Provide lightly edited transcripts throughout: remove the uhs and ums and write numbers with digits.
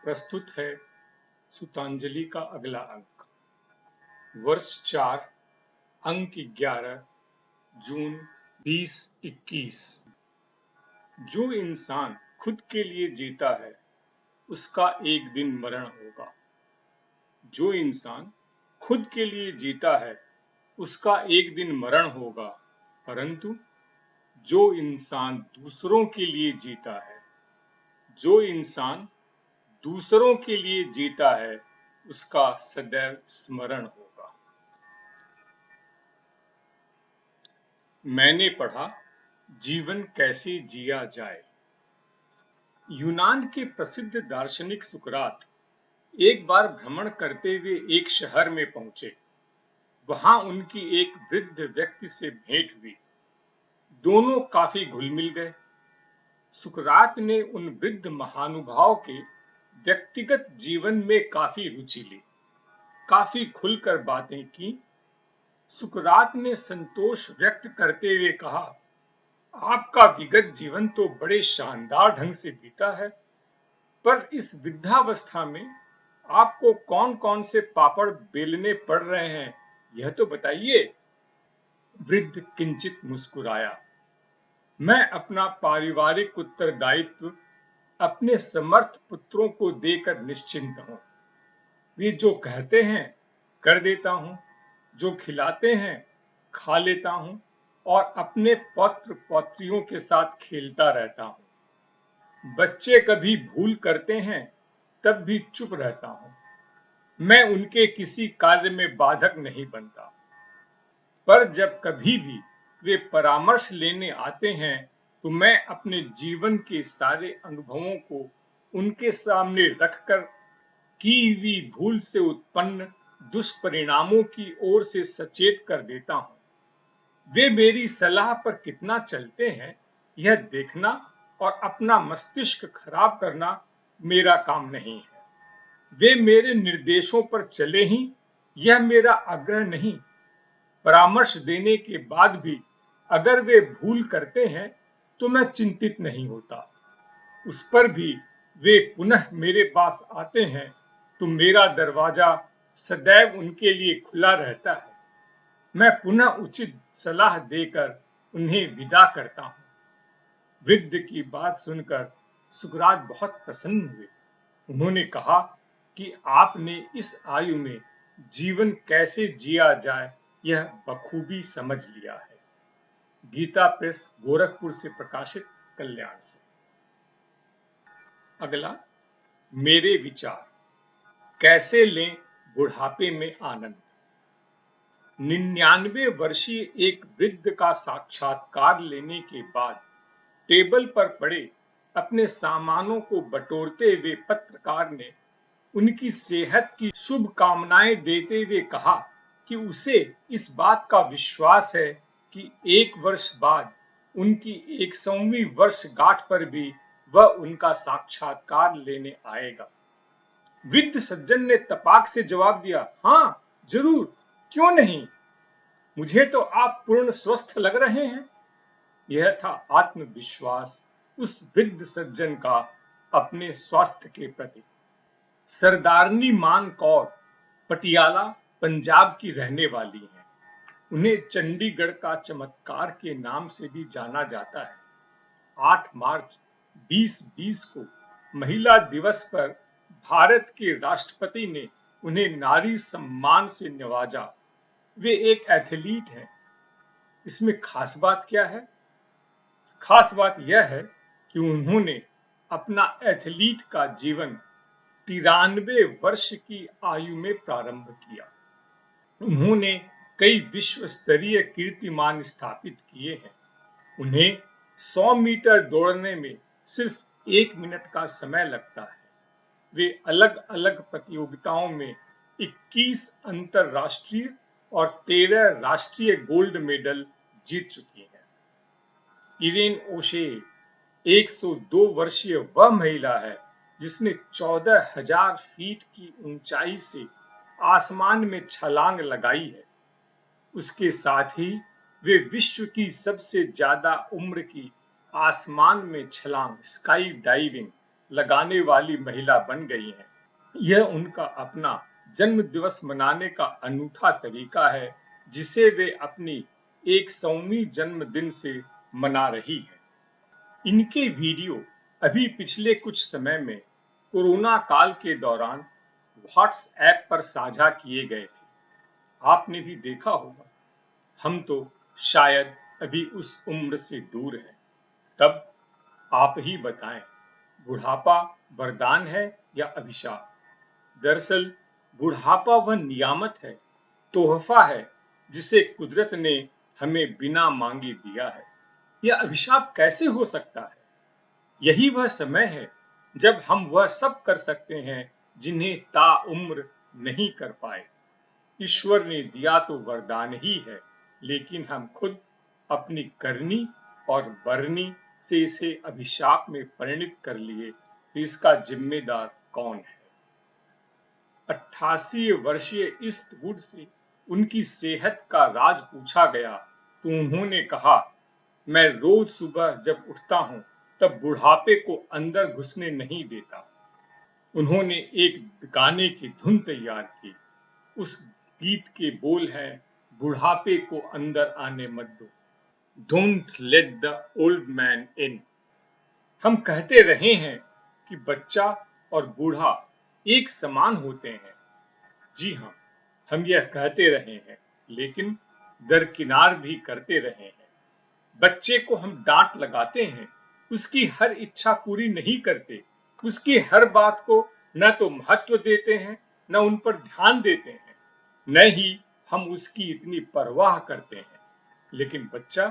प्रस्तुत है सुतांजलि का अगला अंक। वर्ष 4, अंक 11, जून 2021। जो इंसान खुद के लिए जीता है उसका एक दिन मरण होगा। जो इंसान खुद के लिए जीता है उसका एक दिन मरण होगा, परंतु जो इंसान दूसरों के लिए जीता है, जो इंसान दूसरों के लिए जीता है उसका सदैव स्मरण होगा। मैंने पढ़ा जीवन कैसे जिया जाए। यूनान के प्रसिद्ध दार्शनिक सुकरात एक बार भ्रमण करते हुए एक शहर में पहुंचे। वहां उनकी एक वृद्ध व्यक्ति से भेंट हुई। दोनों काफी घुल मिल गए। सुकरात ने उन वृद्ध महानुभाव के व्यक्तिगत जीवन में काफी रुचि ली, काफी खुलकर बातें की। सुकरात ने संतोष व्यक्त करते हुए कहा, आपका विगत जीवन तो बड़े शानदार ढंग से बीता है, पर इस वृद्धावस्था में आपको कौन कौन से पापड़ बेलने पड़ रहे हैं, यह तो बताइए। वृद्ध किंचित मुस्कुराया। मैं अपना पारिवारिक उत्तरदायित्व अपने समर्थ पुत्रों को देकर निश्चिंत हूं। वे जो कहते हैं कर देता हूं, जो खिलाते हैं खा लेता हूं और अपने पौत्र पौत्रियों के साथ खेलता रहता हूं। बच्चे कभी भूल करते हैं तब भी चुप रहता हूं। मैं उनके किसी कार्य में बाधक नहीं बनता, पर जब कभी भी वे परामर्श लेने आते हैं तो मैं अपने जीवन के सारे अनुभवों को उनके सामने रखकर की हुई भूल से उत्पन्न दुष्परिणामों की ओर से सचेत कर देता हूं। वे मेरी सलाह पर कितना चलते हैं यह देखना और अपना मस्तिष्क खराब करना मेरा काम नहीं है। वे मेरे निर्देशों पर चले ही, यह मेरा आग्रह नहीं। परामर्श देने के बाद भी अगर वे भूल करते हैं तो मैं चिंतित नहीं होता। उस पर भी वे पुनः मेरे पास आते हैं तो मेरा दरवाजा सदैव उनके लिए खुला रहता है। मैं पुनः उचित सलाह देकर उन्हें विदा करता हूं। वृद्ध की बात सुनकर सुकरात बहुत प्रसन्न हुए। उन्होंने कहा कि आपने इस आयु में जीवन कैसे जिया जाए यह बखूबी समझ लिया है। गीता प्रेस, गोरखपुर से प्रकाशित कल्याण से। अगला, मेरे विचार, कैसे लें बुढ़ापे में आनंद। 99 वर्षीय एक वृद्ध का साक्षात्कार लेने के बाद टेबल पर पड़े अपने सामानों को बटोरते हुए पत्रकार ने उनकी सेहत की शुभकामनाएं देते हुए कहा कि उसे इस बात का विश्वास है कि 1 वर्ष बाद उनकी 100वीं वर्षगांठ पर भी वह उनका साक्षात्कार लेने आएगा। वृद्ध सज्जन ने तपाक से जवाब दिया, हाँ जरूर, क्यों नहीं, मुझे तो आप पूर्ण स्वस्थ लग रहे हैं। यह था आत्मविश्वास उस वृद्ध सज्जन का अपने स्वास्थ्य के प्रति। सरदारनी मान कौर पटियाला, पंजाब की रहने वाली हैं। उन्हें चंडीगढ़ का चमत्कार के नाम से भी जाना जाता है। 8 मार्च 2020 को महिला दिवस पर भारत के राष्ट्रपति ने उन्हें नारी सम्मान से नवाजा। वे एक एथलीट हैं। इसमें खास बात क्या है? खास बात यह है कि उन्होंने अपना एथलीट का जीवन 93 वर्ष की आयु में प्रारंभ किया। उन्होंने कई विश्व स्तरीय कीर्तिमान स्थापित किए हैं। उन्हें 100 मीटर दौड़ने में सिर्फ 1 मिनट का समय लगता है। वे अलग अलग प्रतियोगिताओं में 21 अंतरराष्ट्रीय और 13 राष्ट्रीय गोल्ड मेडल जीत चुकी हैं। इरेन ओशे 102 वर्षीय वह महिला है जिसने 14,000 फीट की ऊंचाई से आसमान में छलांग लगाई है। उसके साथ ही वे विश्व की सबसे ज्यादा उम्र की आसमान में छलांग, स्काई डाइविंग लगाने वाली महिला बन गई हैं। यह उनका अपना जन्म दिवस मनाने का अनूठा तरीका है, जिसे वे अपनी 100वीं जन्मदिन से मना रही हैं। इनके वीडियो अभी पिछले कुछ समय में कोरोना काल के दौरान व्हाट्सएप पर साझा किए गए थे। आपने भी देखा होगा। हम तो शायद अभी उस उम्र से दूर हैं। तब आप ही बताएं, बुढ़ापा वरदान है या अभिशाप? दरअसल बुढ़ापा वह नियामत है, तोहफा है, जिसे कुदरत ने हमें बिना मांगे दिया है। यह अभिशाप कैसे हो सकता है? यही वह समय है जब हम वह सब कर सकते हैं जिन्हें ताउम्र नहीं कर पाए। ईश्वर ने दिया तो वरदान ही है, लेकिन हम खुद अपनी करनी और बरनी से इसे अभिशाप में परिणत कर लिए, तो इसका जिम्मेदार कौन है? 88 वर्षीय ईस्टवुड से उनकी सेहत का राज पूछा गया तो उन्होंने कहा, मैं रोज सुबह जब उठता हूं तब बुढ़ापे को अंदर घुसने नहीं देता। उन्होंने एक गाने की धुन तैयार की। उस गीत के बोल हैं, बुढ़ापे को अंदर आने मत दो, don't let the old man in. हम कहते रहे हैं कि बच्चा और बूढ़ा एक समान होते हैं। जी हाँ, हम यह कहते रहे हैं, लेकिन दरकिनार भी करते रहे हैं। बच्चे को हम डांट लगाते हैं, उसकी हर इच्छा पूरी नहीं करते, उसकी हर बात को न तो महत्व देते हैं, न उन पर ध्यान देते हैं, न ही हम उसकी इतनी परवाह करते हैं। लेकिन बच्चा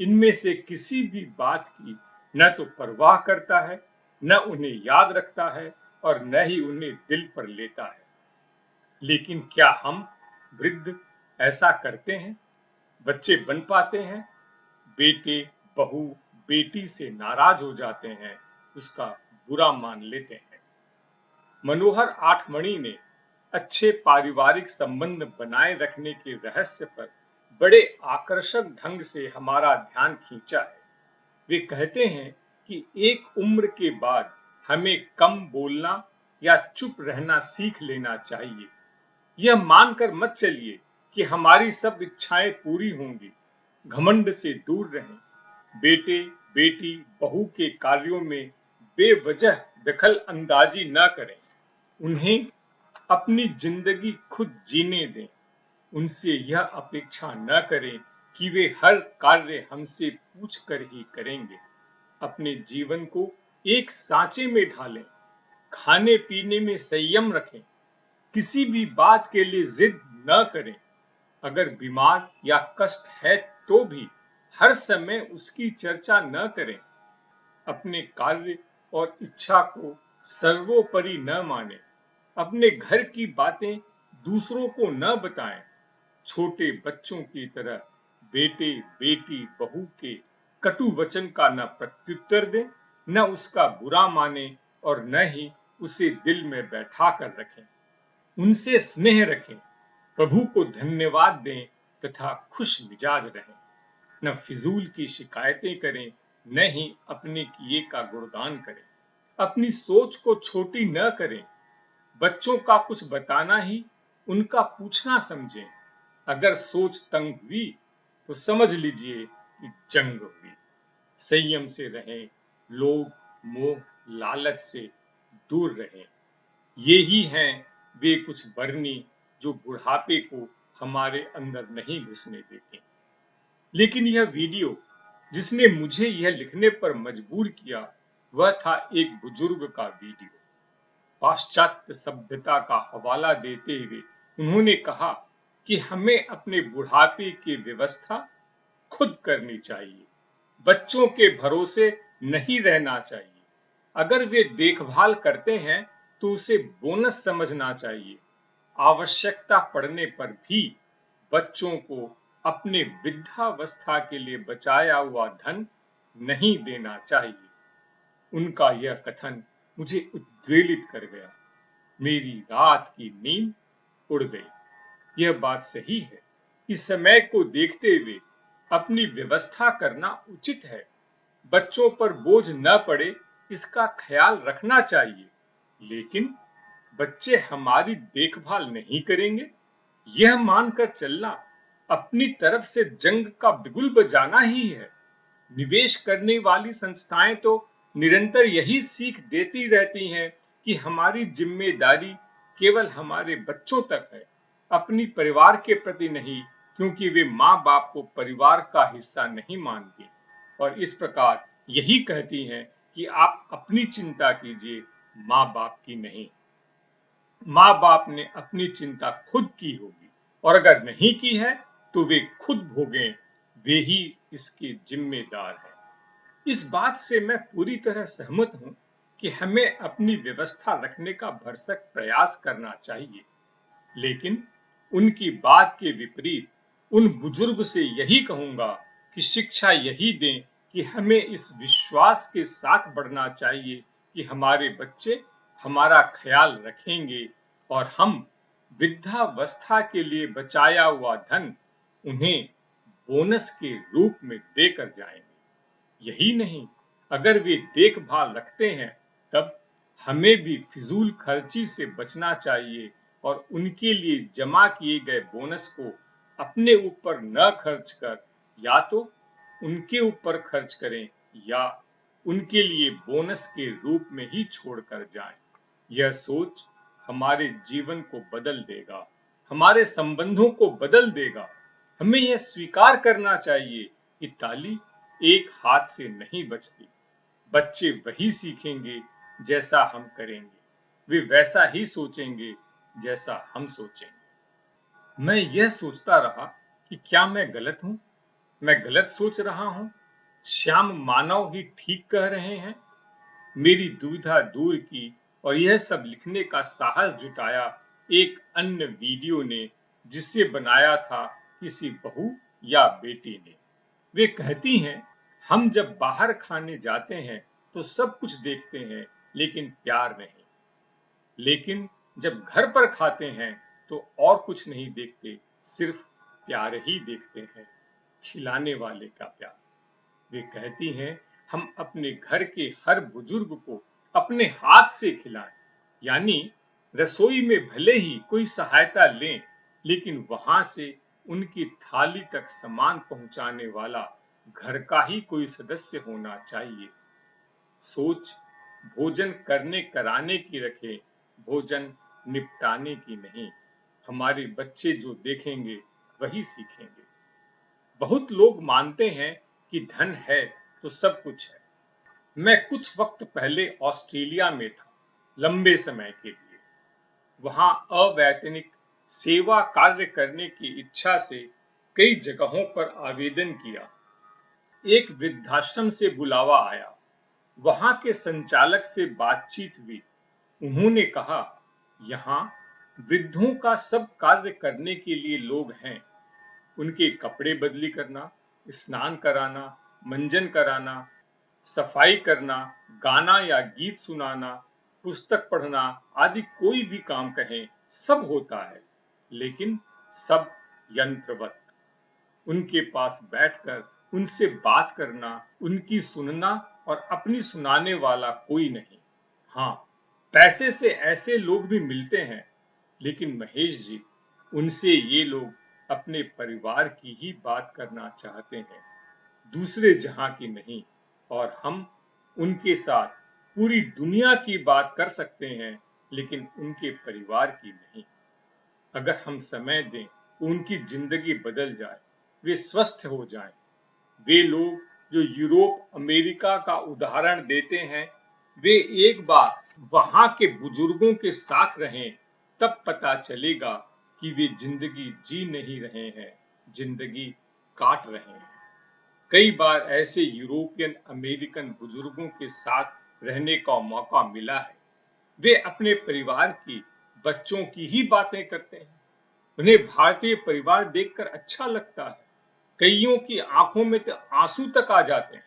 इनमें से किसी भी बात की न तो परवाह करता है, न उन्हें याद रखता है और न ही उन्हें दिल पर लेता है। लेकिन क्या हम वृद्ध ऐसा करते हैं? बच्चे बन पाते हैं, बेटे बहू बेटी से नाराज हो जाते हैं, उसका बुरा मान लेते हैं। मनोहर आठमणि ने अच्छे पारिवारिक संबंध बनाए रखने के रहस्य पर बड़े आकर्षक ढंग से हमारा ध्यान खींचा है। वे कहते हैं कि एक उम्र के बाद हमें कम बोलना या चुप रहना सीख लेना चाहिए। यह मानकर मत चलिए कि हमारी सब इच्छाएं पूरी होंगी। घमंड से दूर रहें। बेटे बेटी बहू के कार्यों में बेवजह दखल अंदाजी न करें। उन्हें अपनी जिंदगी खुद जीने दें। उनसे यह अपेक्षा न करें कि वे हर कार्य हमसे पूछ कर ही करेंगे। अपने जीवन को एक सांचे में ढालें। खाने पीने में संयम रखें। किसी भी बात के लिए जिद न करें। अगर बीमार या कष्ट है तो भी हर समय उसकी चर्चा न करें। अपने कार्य और इच्छा को सर्वोपरि न माने। अपने घर की बातें दूसरों को न बताएं। छोटे बच्चों की तरह बेटे बेटी बहू के कटु वचन का न प्रत्युत्तर दें, न उसका बुरा माने और न ही उसे दिल में बैठा कर रखें। उनसे स्नेह रखें, प्रभु को धन्यवाद दें तथा खुश मिजाज रहें। न फिजूल की शिकायतें करें, न ही अपने किए का गुणगान करें। अपनी सोच को छोटी न करें। बच्चों का कुछ बताना ही उनका पूछना समझें। अगर सोच तंग हुई तो समझ लीजिए कि जंग हुई। संयम से रहें। लोभ मोह लालच से दूर रहें। ये ही हैं वे कुछ बरनी जो बुढ़ापे को हमारे अंदर नहीं घुसने देते। लेकिन यह वीडियो जिसने मुझे यह लिखने पर मजबूर किया, वह था एक बुजुर्ग का वीडियो। पाश्चात्य सभ्यता का हवाला देते हुए उन्होंने कहा कि हमें अपने बुढ़ापे की व्यवस्था खुद करनी चाहिए। बच्चों के भरोसे नहीं रहना चाहिए। अगर वे देखभाल करते हैं तो उसे बोनस समझना चाहिए। आवश्यकता पड़ने पर भी बच्चों को अपने वृद्धावस्था के लिए बचाया हुआ धन नहीं देना चाहिए। उनका यह कथन मुझे उद्वेलित कर गया। मेरी रात की नींद उड़ गई। यह बात सही है। इस समय को देखते हुए अपनी व्यवस्था करना उचित है। बच्चों पर बोझ न पड़े इसका ख्याल रखना चाहिए, लेकिन बच्चे हमारी देखभाल नहीं करेंगे, यह मानकर चलना अपनी तरफ से जंग का बिगुल बजाना ही है। निवेश करने वाली संस्थाएं तो निरंतर यही सीख देती रहती हैं कि हमारी जिम्मेदारी केवल हमारे बच्चों तक है, अपनी परिवार के प्रति नहीं, क्योंकि वे माँ बाप को परिवार का हिस्सा नहीं मानती और इस प्रकार यही कहती हैं कि आप अपनी चिंता कीजिए, माँ बाप की नहीं। माँ बाप ने अपनी चिंता खुद की होगी और अगर नहीं की है तो वे खुद भोगें, वे ही इसके जिम्मेदार हैं। इस बात से मैं पूरी तरह सहमत हूं कि हमें अपनी व्यवस्था रखने का भरसक प्रयास करना चाहिए, लेकिन उनकी बात के विपरीत उन बुजुर्ग से यही कहूंगा कि शिक्षा यही दें कि हमें इस विश्वास के साथ बढ़ना चाहिए कि हमारे बच्चे हमारा ख्याल रखेंगे और हम वृद्धावस्था के लिए बचाया हुआ धन उन्हें बोनस के रूप में देकर जाएंगे। यही नहीं, अगर वे देखभाल रखते हैं तब हमें भी फिजूल खर्ची से बचना चाहिए और उनके लिए जमा किए गए बोनस को अपने ऊपर न खर्च कर या तो उनके ऊपर खर्च करें या उनके लिए बोनस के रूप में ही छोड़कर जाएं। यह सोच हमारे जीवन को बदल देगा, हमारे संबंधों को बदल देगा। हमें यह स्वीकार करना चाहिए कि ताली एक हाथ से नहीं बजती। बच्चे वही सीखेंगे जैसा हम करेंगे, वे वैसा ही सोचेंगे जैसा हम सोचेंगे। मैं यह सोचता रहा कि क्या मैं गलत हूं, मैं गलत सोच रहा हूं, श्याम मानव ही ठीक कह रहे हैं। मेरी दुविधा दूर की और यह सब लिखने का साहस जुटाया एक अन्य वीडियो ने, जिसे बनाया था किसी बहू या बेटी ने। वे कहती हैं, हम जब बाहर खाने जाते हैं तो सब कुछ देखते हैं लेकिन प्यार नहीं, लेकिन जब घर पर खाते हैं तो और कुछ नहीं देखते, सिर्फ प्यार ही देखते हैं, खिलाने वाले का प्यार। वे कहती हैं, हम अपने घर के हर बुजुर्ग को अपने हाथ से खिलाएं, यानी रसोई में भले ही कोई सहायता लें, लेकिन वहां से उनकी थाली तक सामान पहुंचाने वाला घर का ही कोई सदस्य होना चाहिए। सोच भोजन करने कराने की रखें, भोजन निपटाने की नहीं। हमारे बच्चे जो देखेंगे वही सीखेंगे। बहुत लोग मानते हैं कि धन है तो सब कुछ है। मैं कुछ वक्त पहले ऑस्ट्रेलिया में था, लंबे समय के लिए। वहां अवैतनिक सेवा कार्य करने की इच्छा से कई जगहों पर आवेदन किया। एक वृद्धाश्रम से बुलावा आया, वहां के संचालक से बातचीत हुई। उन्होंने कहा, यहाँ वृद्धों का सब कार्य करने के लिए लोग हैं, उनके कपड़े बदली करना, स्नान कराना, मंजन कराना, सफाई करना, गाना या गीत सुनाना, पुस्तक पढ़ना आदि कोई भी काम कहें सब होता है, लेकिन सब यंत्रवत। उनके पास बैठकर उनसे बात करना, उनकी सुनना और अपनी सुनाने वाला कोई नहीं। हाँ, पैसे से ऐसे लोग भी मिलते हैं, लेकिन महेश जी, उनसे ये लोग अपने परिवार की ही बात करना चाहते हैं, दूसरे जहां की नहीं। और हम उनके साथ पूरी दुनिया की बात कर सकते हैं, लेकिन उनके परिवार की नहीं। अगर हम समय दें तो उनकी जिंदगी बदल जाए, वे स्वस्थ हो जाएं। वे लोग जो यूरोप अमेरिका का उदाहरण देते हैं, वे एक बार वहां के बुजुर्गों के साथ रहें, तब पता चलेगा कि वे जिंदगी जी नहीं रहे हैं, जिंदगी काट रहे हैं। कई बार ऐसे यूरोपियन अमेरिकन बुजुर्गों के साथ रहने का मौका मिला है। वे अपने परिवार की, बच्चों की ही बातें करते हैं। उन्हें भारतीय परिवार देखकर अच्छा लगता है। कईयों की आंखों में तो आंसू तक आ जाते हैं।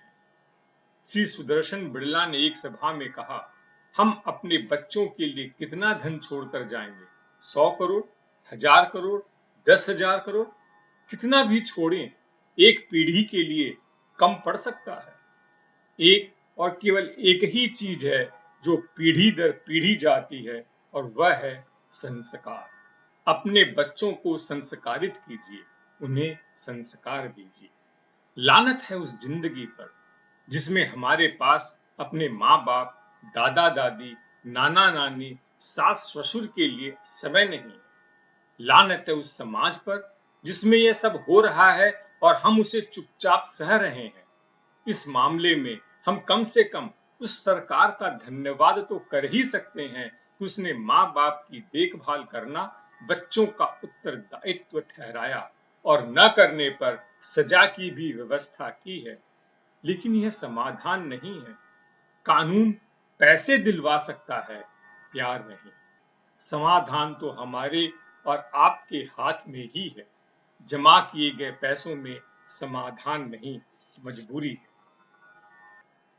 श्री सुदर्शन बिड़ला ने एक सभा में कहा, हम अपने बच्चों के लिए कितना धन छोड़कर जाएंगे, 100 करोड़, 1000 करोड़, 10,000 करोड़, कितना भी छोड़ें, एक पीढ़ी के लिए कम पड़ सकता है। एक और केवल एक ही चीज है जो पीढ़ी दर पीढ़ी जाती है, और वह है संस्कार। अपने बच्चों को संस्कारित कीजिए, उन्हें संस्कार दीजिए। लानत है उस जिंदगी पर जिसमें हमारे पास अपने माँ बाप, दादा दादी, नाना नानी, सास ससुर के लिए समय नहीं है। लानत है उस समाज पर जिसमें यह सब हो रहा है और हम उसे चुपचाप सह रहे हैं। इस मामले में हम कम से कम उस सरकार का धन्यवाद तो कर ही सकते हैं कि उसने माँ बाप की देखभाल करना बच्चों का उत्तरदायित्व ठहराया और न करने पर सजा की भी व्यवस्था की है। लेकिन यह समाधान नहीं है। कानून पैसे दिलवा सकता है, प्यार नहीं। समाधान तो हमारे और आपके हाथ में ही है। जमा किए गए पैसों में समाधान नहीं, मजबूरी है।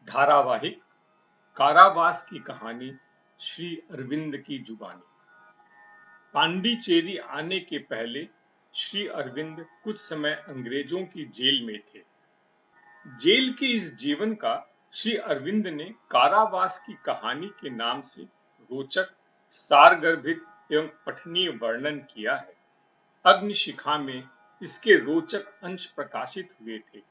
धारावाहिक कारावास की कहानी, श्री अरविंद की जुबानी। पांडिचेरी आने के पहले श्री अरविंद कुछ समय अंग्रेजों की जेल में थे। जेल के इस जीवन का श्री अरविंद ने कारावास की कहानी के नाम से रोचक, सारगर्भित एवं पठनीय वर्णन किया है। अग्निशिखा में इसके रोचक अंश प्रकाशित हुए थे।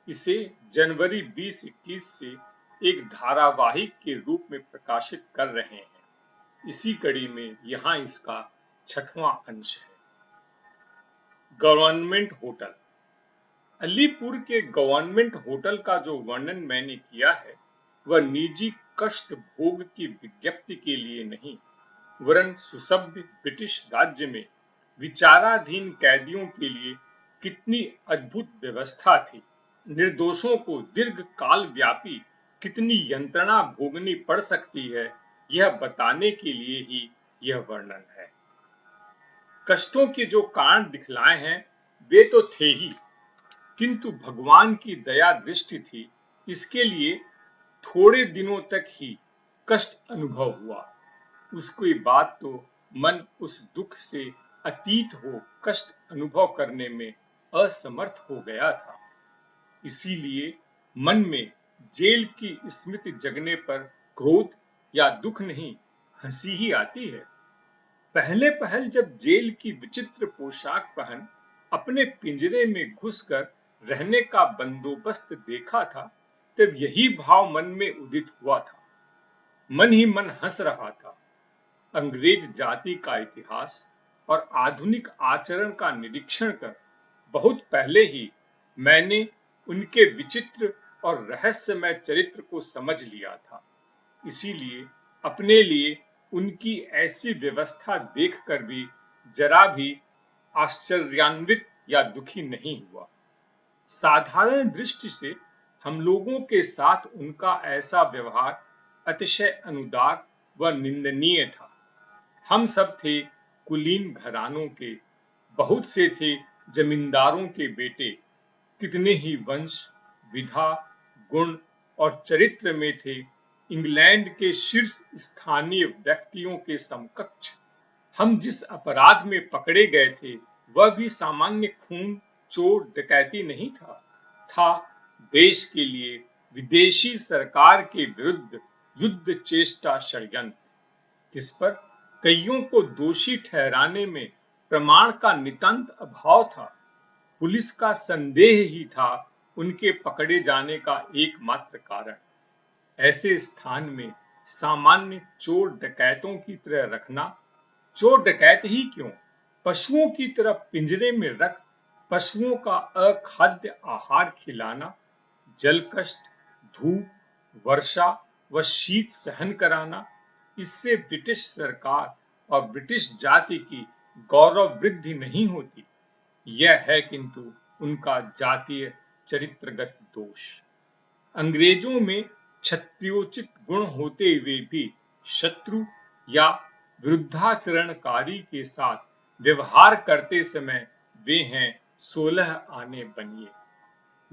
इसे जनवरी 2021 से एक धारावाहिक के रूप में प्रकाशित कर रहे हैं। इसी कड़ी में यहाँ इसका 6वां अंश है। Government hotel. अलीपुर के गवर्नमेंट होटल का जो वर्णन मैंने किया है वह निजी कष्ट भोग की विज्ञप्ति के लिए नहीं, वरन सुसभ्य ब्रिटिश राज्य में विचाराधीन कैदियों के लिए कितनी अद्भुत व्यवस्था थी, निर्दोषों को दीर्घ काल व्यापी कितनी यंत्रणा भोगनी पड़ सकती है, यह बताने के लिए ही यह वर्णन है। कष्टों के जो कारण दिखलाए हैं वे तो थे ही, किंतु भगवान की दया दृष्टि थी, इसके लिए थोड़े दिनों तक ही कष्ट अनुभव हुआ। उसकी बात तो मन उस दुख से अतीत हो कष्ट अनुभव करने में असमर्थ हो गया था। इसीलिए मन में जेल की स्मृति जगने पर क्रोध या दुख नहीं, हंसी ही आती है। पहले पहल जब जेल की विचित्र पोशाक पहन अपने पिंजरे में घुसकर रहने का बंदोबस्त देखा था, तब यही भाव मन में उदित हुआ था। मन ही मन हंस रहा था। अंग्रेज जाति का इतिहास और आधुनिक आचरण का निरीक्षण कर बहुत पहले ही मैंने उनके विचित्र और रहस्यमय चरित्र को समझ लिया था। इसीलिए अपने लिए उनकी ऐसी व्यवस्था देखकर भी जरा भी आश्चर्यान्वित या दुखी नहीं हुआ। साधारण दृष्टि से हम लोगों के साथ उनका ऐसा व्यवहार अतिशय अनुदार व निंदनीय था। हम सब थे कुलीन घरानों के, बहुत से थे जमींदारों के बेटे, कितने ही वंश, विधा, गुण और चरित्र में थे इंग्लैंड के शीर्ष स्थानीय व्यक्तियों के समकक्ष। हम जिस अपराध में पकड़े गए थे वह भी सामान्य खून, चोर, डकैती नहीं था देश के लिए विदेशी सरकार के विरुद्ध युद्ध चेष्टा षड्यंत्र, जिस पर कईयों को दोषी ठहराने में प्रमाण का नितांत अभाव था। पुलिस का संदेह ही था उनके पकड़े जाने का एकमात्र कारण। ऐसे स्थान में सामान्य चोर डकैतों की तरह रखना, चोर डकैत ही क्यों, पशुओं की तरह पिंजरे में रख पशुओं का अखाद्य आहार खिलाना, जल कष्ट, धूप, वर्षा व शीत सहन कराना, इससे ब्रिटिश सरकार और ब्रिटिश जाति की गौरव वृद्धि नहीं होती। यह है किंतु उनका जातीय चरित्रगत दोष। अंग्रेजों में क्षत्रियोचित गुण होते हुए भी शत्रु या विरुद्धाचरणकारी के साथ व्यवहार करते समय वे हैं 16 आने बनिए।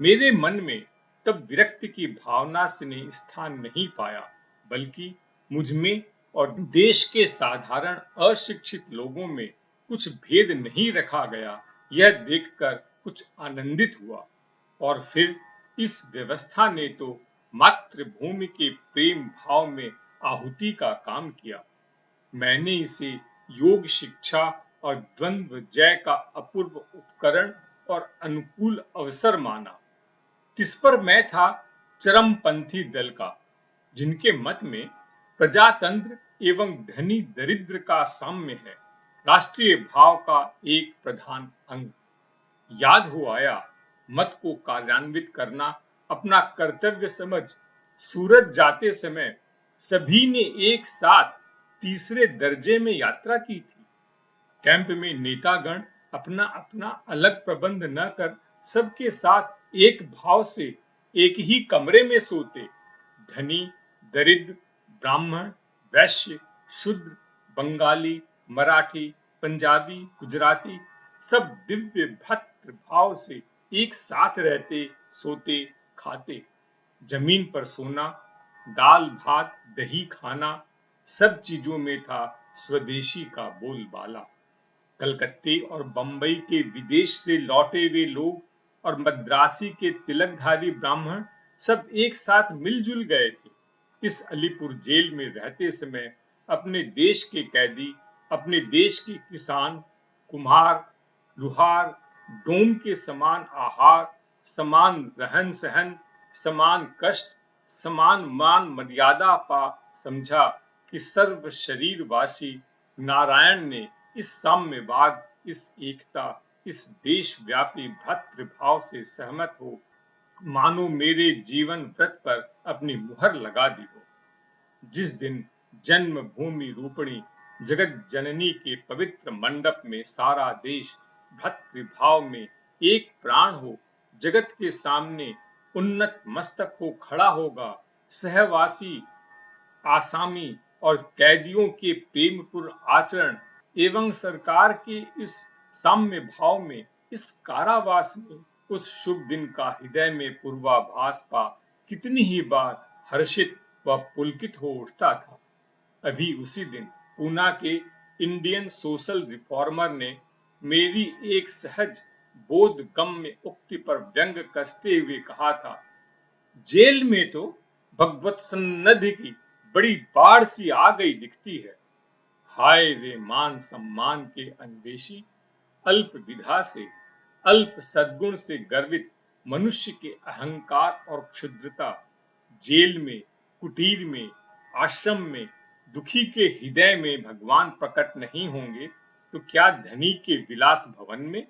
मेरे मन में तब विरक्ति की भावना से ने स्थान नहीं पाया, बल्कि मुझमें और देश के साधारण अशिक्षित लोगों में कुछ भेद नहीं रखा गया, यह देखकर कुछ आनंदित हुआ। और फिर इस व्यवस्था ने तो मातृभूमि के प्रेम भाव में आहुति का काम किया। मैंने इसे योग शिक्षा और द्वंद्व जय का अपूर्व उपकरण और अनुकूल अवसर माना। किस पर मैं था चरमपंथी दल का, जिनके मत में प्रजातंत्र एवं धनी दरिद्र का साम्य है राष्ट्रीय भाव का एक प्रधान अंग। याद हो आया, मत को कार्यान्वित करना अपना कर्तव्य समझ सूरत जाते समय सभी ने एक साथ तीसरे दर्जे में यात्रा की थी। कैंप में नेतागण अपना अपना अलग प्रबंध न कर सबके साथ एक भाव से एक ही कमरे में सोते। धनी दरिद्र ब्राह्मण वैश्य शूद्र बंगाली मराठी पंजाबी गुजराती सब दिव्य भद्र भाव से एक साथ रहते सोते खाते। जमीन पर सोना दाल भात दही खाना सब चीजों में था स्वदेशी का बोलबाला। कलकत्ते और बंबई के विदेश से लौटे वे लोग और मद्रासी के तिलकधारी ब्राह्मण सब एक साथ मिलजुल गए थे। इस अलीपुर जेल में रहते समय अपने देश के कैदी अपने देश के किसान कुम्हार लुहार डोम के समान आहार समान रहन सहन समान कष्ट समान मान मर्यादा पा समझा कि सर्व शरीरवासी नारायण ने इस साम्यवाद इस एकता इस देशव्यापी भ्रातृभाव से सहमत हो मानो मेरे जीवन व्रत पर अपनी मुहर लगा दी हो। जिस दिन जन्मभूमि रूपणी जगत जननी के पवित्र मंडप में सारा देश भक्तिभाव में एक प्राण हो जगत के सामने उन्नत मस्तक हो खड़ा होगा। सहवासी आसामी और कैदियों के प्रेमपूर्ण आचरण एवं सरकार के इस साम्य भाव में इस कारावास में उस शुभ दिन का हृदय में पूर्वाभास पा कितनी ही बार हर्षित व पुलकित हो उठता था। अभी उसी दिन पूना के इंडियन सोशल रिफॉर्मर ने मेरी एक सहज बोध गम्य उक्ति पर व्यंग कसते हुए कहा था, जेल में तो भगवत सन्निधि की बड़ी बाढ़ सी आ गई दिखती है। हाय रे मान सम्मान के अन्वेषी अल्प विधा से अल्प सद्गुण से गर्वित मनुष्य के अहंकार और क्षुद्रता। जेल में कुटीर में आश्रम में दुखी के हृदय में भगवान प्रकट नहीं होंगे तो क्या धनी के विलास भवन में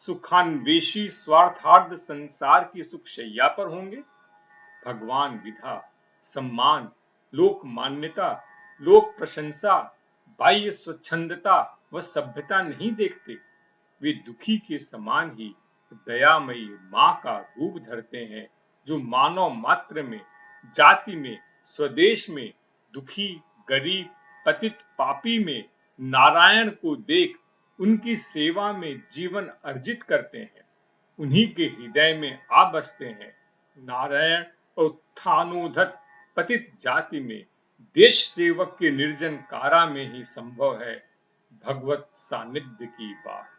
सुखान्वेषी स्वार्थार्थ संसार की सुख शैया पर होंगे। भगवान विधा सम्मान लोक मान्यता लोक प्रशंसा बाह्य स्वच्छंदता व सभ्यता नहीं देखते। वे दुखी के समान ही दयामयी माँ का रूप धरते हैं जो मानव मात्र में जाति में स्वदेश में दुखी गरीब पतित पापी में नारायण को देख उनकी सेवा में जीवन अर्जित करते हैं। उन्हीं के हृदय में आ बसते हैं। नारायण और उत्थानोद्धत पतित जाति में देश सेवक के निर्जन कारा में ही संभव है भगवत सानिध्य की बात।